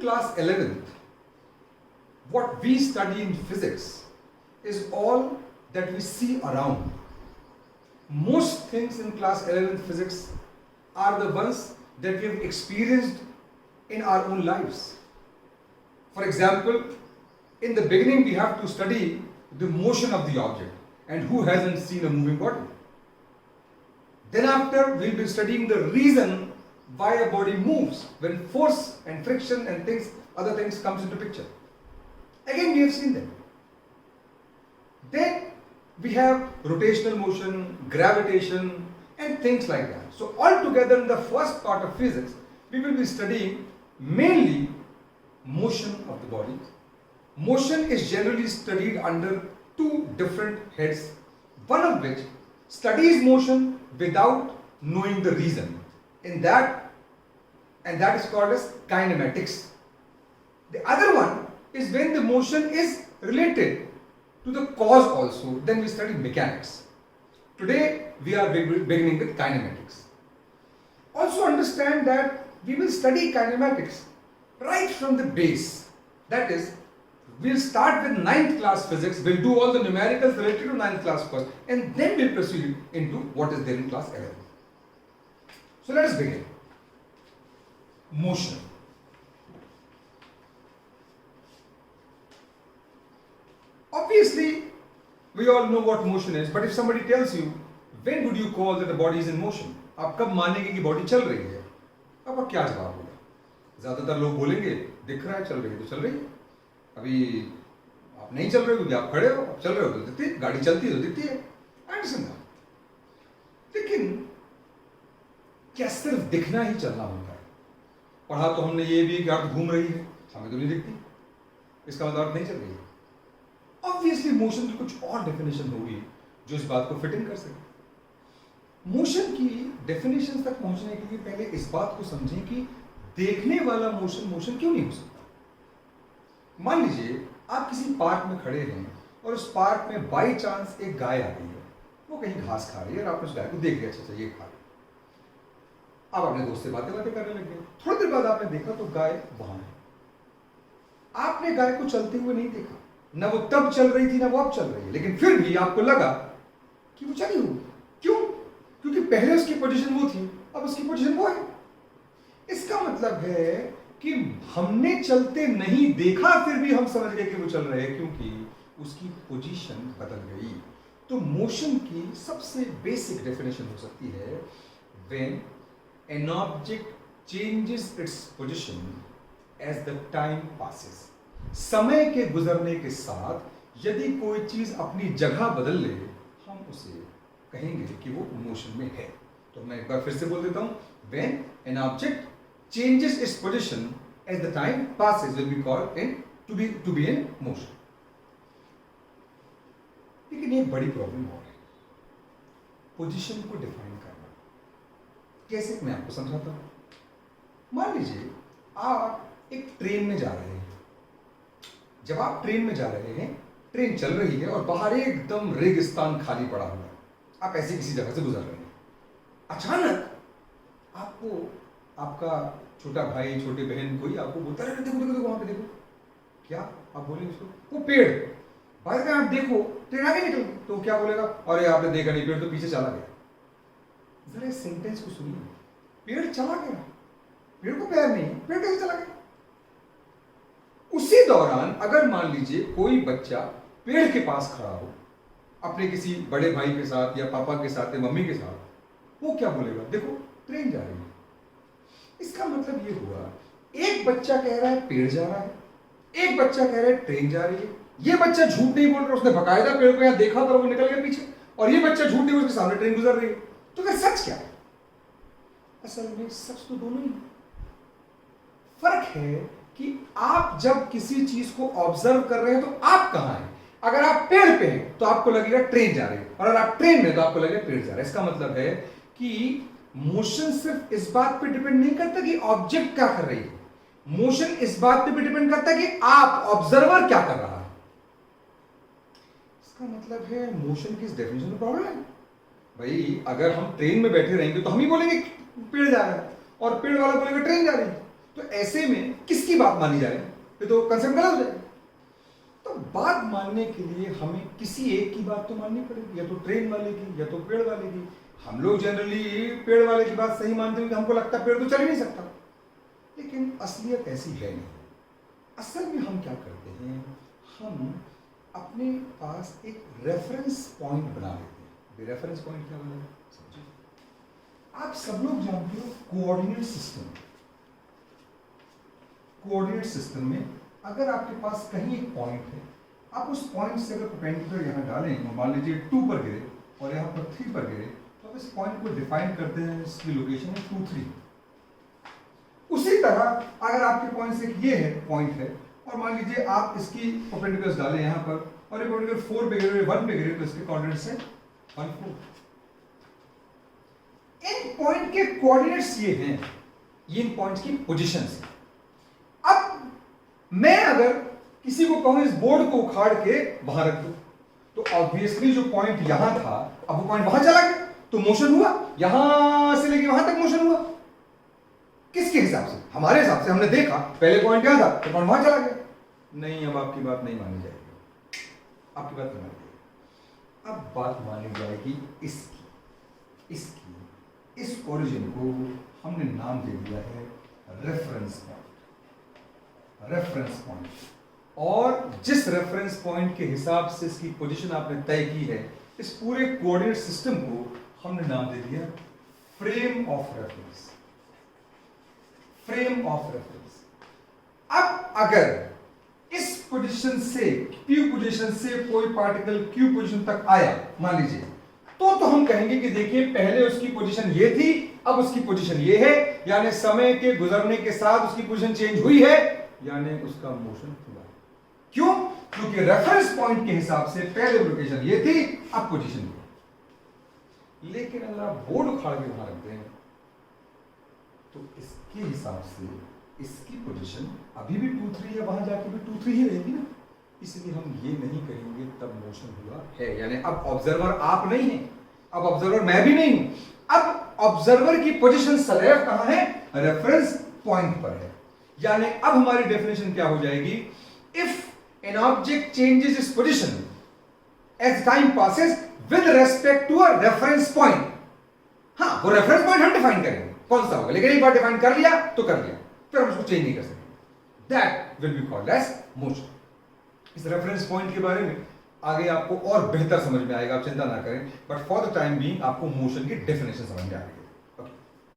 class 11th, what we study in physics is all that we see around. Most things in class 11th physics are the ones that we have experienced in our own lives. For example, in the beginning we have to study the motion of the object, and who hasn't seen a moving body? Then after we'll be studying the reason why a body moves when force and friction and other things comes into picture. Again we have seen them. Then we have rotational motion, gravitation and things like that. So altogether in the first part of physics, we will be studying mainly motion of the body. Motion is generally studied under two different heads, one of which studies motion without knowing the reason. And that is called as kinematics. The other one is when the motion is related to the cause also, then we study mechanics. Today we are beginning with kinematics. Also understand that we will study kinematics right from the base. That is, we'll start with 9th class physics, we'll do all the numericals related to 9th class first, and then we'll proceed into what is there in class 11. So let us begin. Motion. Obviously, we all know what motion is, but if somebody tells you, when would you call that the body is in motion? आप कब मानेंगे कि body चल रही है? आपका क्या जवाब होगा? ज्यादातर लोग बोलेंगे, दिख रहा है चल रही है तो चल रही है. अभी आप नहीं चल रहे हो क्योंकि आप खड़े हो, आप चल रहे हो तो दिखती है, गाड़ी चलती है तो दिखती है. लेकिन क्या सिर्फ दिखना ही चलना होता है? पढ़ा तो हमने ये भी कि आप घूम रही है, हमें तो नहीं दिखती, इसका मतलब नहीं चल रही है. ऑब्वियसली मोशन की कुछ और डेफिनेशन होगी जो इस बात को फिट इन कर सके. मोशन की डेफिनेशन तक पहुंचने के लिए पहले इस बात को समझें कि देखने वाला मोशन क्यों नहीं हो सकता. मान लीजिए आप किसी पार्क में खड़े हैं और उस पार्क में बाई चांस एक गाय आ गई है, वो कहीं घास खा रही है और आपने उस गाय को देख लिया, अच्छा ये खा रही. आप अपने दोस्त से बातें करने लग गए. थोड़ी देर बाद आपने देखा तो गाय वहां है. आपने गाय को चलते हुए नहीं देखा, ना वो तब चल रही थी ना वो अब चल रही है, लेकिन फिर भी आपको लगा कि वो चली होगी. क्यों? क्योंकि पहले उसकी पोजीशन वो थी, अब उसकी पोजीशन वो है. इसका मतलब है कि हमने चलते नहीं देखा फिर भी हम समझ गए कि वो चल रहे हैं क्योंकि उसकी पोजीशन बदल गई. तो मोशन की सबसे बेसिक डेफिनेशन हो सकती है when an object changes its position as the time passes. समय के गुजरने के साथ यदि कोई चीज अपनी जगह बदल ले, हम उसे कहेंगे कि वो मोशन में है. तो मैं एक बार फिर से बोल देता हूं, when an object changes its position as the time passes will be called to be in motion. लेकिन एक बड़ी प्रॉब्लम और है, पोजीशन को डिफाइन करना. कैसे? मैं आपको समझाता हूं. मान लीजिए आप एक ट्रेन में जा रहे हैं. जब आप ट्रेन में जा रहे हैं, ट्रेन चल रही है और बाहर एकदम रेगिस्तान खाली पड़ा हुआ है. आप ऐसी किसी जगह से गुजर रहे हैं. अचानक आपको आपका छोटा भाई, छोटी बहन कोई आपको बोलता है, देखो देखो देखो वहां पे देखो. क्या आप बोलेंगे उसको? वो पेड़. भाई अगर आप देखो ट्रेन आगे निकल, तो क्या बोलेगा? अरे आपने देखा नहीं, पेड़ तो पीछे चला गया. जरा इस सेंटेंस को सुनिए. पेड़ चला गया, पेड़ को पैर नहीं, पेड़ कैसे चला गया? उसी दौरान अगर मान लीजिए कोई बच्चा पेड़ के पास खड़ा हो अपने किसी बड़े भाई के साथ या पापा के साथ या मम्मी के साथ, वो क्या बोलेगा? देखो ट्रेन जा रही है. इसका मतलब ये हुआ, एक बच्चा कह रहा है पेड़ जा रहा है, एक बच्चा कह रहा है ट्रेन जा रही है. ये बच्चा झूठ नहीं बोल रहा, उसने बकायदा पेड़ को यहां देखा था, वो निकल गया पीछे. और ये बच्चा झूठ नहीं, उसके सामने ट्रेन गुजर रही है. तो फिर सच क्या है? असल में सच तो दोनों ही. फर्क है कि आप जब किसी चीज को ऑब्जर्व कर रहे हैं तो आप कहां हैं. अगर आप पेड़ पे हैं तो आपको लगेगा ट्रेन जा रही है, और अगर आप ट्रेन में तो आपको लगेगा पेड़ जा रहा है. इसका मतलब है कि मोशन सिर्फ इस बात पे डिपेंड नहीं करता कि ऑब्जेक्ट क्या कर रही है. मोशन इस बात पे भी डिपेंड करता है कि आप ऑब्जर्वर क्या कर रहा है. इसका मतलब है मोशन की इस डेफिनेशन में प्रॉब्लम है. भाई अगर हम ट्रेन में बैठे रहेंगे तो हम ही बोलेंगे पेड़ जा रहा है, और पेड़ वाला बोलेगा ट्रेन जा रही है. तो ऐसे में किसकी बात मानी जाए? ये तो कंसेप्ट गलत हो जाएगा। तो बात मानने के लिए हमें किसी एक की बात तो माननी पड़ेगी, या तो ट्रेन वाले की या तो पेड़ वाले की। हम लोग जनरली पेड़ वाले की बात सही मानते हैं कि हमको लगता है पेड़ तो चल ही नहीं सकता, लेकिन असलियत ऐसी है नहीं। असल में हम क्या करते हैं, हम अपने पास एक रेफरेंस पॉइंट बना लेते हैं। रेफरेंस पॉइंट क्या बना है समझिए। आप सब लोग जानते हो कोऑर्डिनेट सिस्टम। कोऑर्डिनेट सिस्टम में अगर आपके पास कहीं एक पॉइंट है, आप उस पॉइंट से अगर परपेंडिकुलर यहाँ डालें, मान लीजिए 2 पर गिरे और यहाँ पर 3 पर गिरे, तो आप इस पॉइंट को डिफाइन करते हैं, इसकी लोकेशन है 2, 3। उसी तरह अगर आपके पॉइंट से ये है पॉइंट है और मान लीजिए आप इसकी परपेंडिकुलर्स डालें यहाँ पर और ये परपेंडिकुलर 4 पे गिरे, 1 पे गिरे, तो इसके कोऑर्डिनेट्स है 1, 4। इन पॉइंट के कोऑर्डिनेट्स ये हैं, ये इन पॉइंट्स की पोजीशंस हैं। अब मैं अगर किसी को कहूं इस बोर्ड को उखाड़ के वहां रख दो, तो ऑब्वियसली जो पॉइंट यहां था अब वो पॉइंट वहां चला गया, तो मोशन हुआ, यहां से लेके वहां तक मोशन हुआ। किसके हिसाब से? हमारे हिसाब से। हमने देखा पहले पॉइंट यहां था तो पॉइंट वहां चला गया। नहीं, अब आपकी बात नहीं मानी जाएगी, आपकी बात नहीं मानी जाएगी। अब बात मानी जाएगी इसकी इस ओरिजिन को हमने नाम दे दिया है रेफरेंस पॉइंट। रेफरेंस पॉइंट, और जिस रेफरेंस पॉइंट के हिसाब से इसकी पोजीशन आपने तय की है, इस पूरे कोऑर्डिनेट सिस्टम को हमने नाम दे दिया frame of reference. Frame of reference. अब अगर इस पोजीशन से P पोजीशन से कोई पार्टिकल Q पोजीशन तक आया मान लीजिए, तो हम कहेंगे कि देखिए पहले उसकी पोजीशन ये थी, अब उसकी पोजीशन ये है, यानी समय के गुजरने के साथ उसकी पोजीशन चेंज हुई है, यानी उसका मोशन हुआ। क्यों? क्योंकि रेफरेंस पॉइंट के हिसाब से पहले लोकेशन ये थी, अब पोजीशन ये। लेकिन अगर आप बोर्ड उखाड़ के वहां रखते हैं तो इसके हिसाब से इसकी पोजीशन अभी भी 2, 3 है, वहां जाके भी 2, 3 ही रहेगी ना। इसलिए हम ये नहीं कहेंगे तब मोशन हुआ है, यानी अब ऑब्जर्वर आप नहीं है, अब ऑब्जर्वर मैं भी नहीं हूं। अब ऑब्जर्वर की पोजीशन सदैव कहां है? रेफरेंस पॉइंट पर है। यानी अब हमारी डेफिनेशन क्या हो जाएगी? If an object changes its position as time passes with respect to a reference point. हाँ, वो रेफरेंस पॉइंट हम डिफाइन करेंगे कौन सा होगा, लेकिन एक बार डिफाइन कर लिया तो कर लिया, फिर हम उसको चेंज नहीं कर सकते। That will be called as motion. इस रेफरेंस पॉइंट के बारे में आगे आपको और बेहतर समझ में आएगा, आप चिंता ना करें, but for the time being आपको मोशन की डेफिनेशन समझ में आएगी।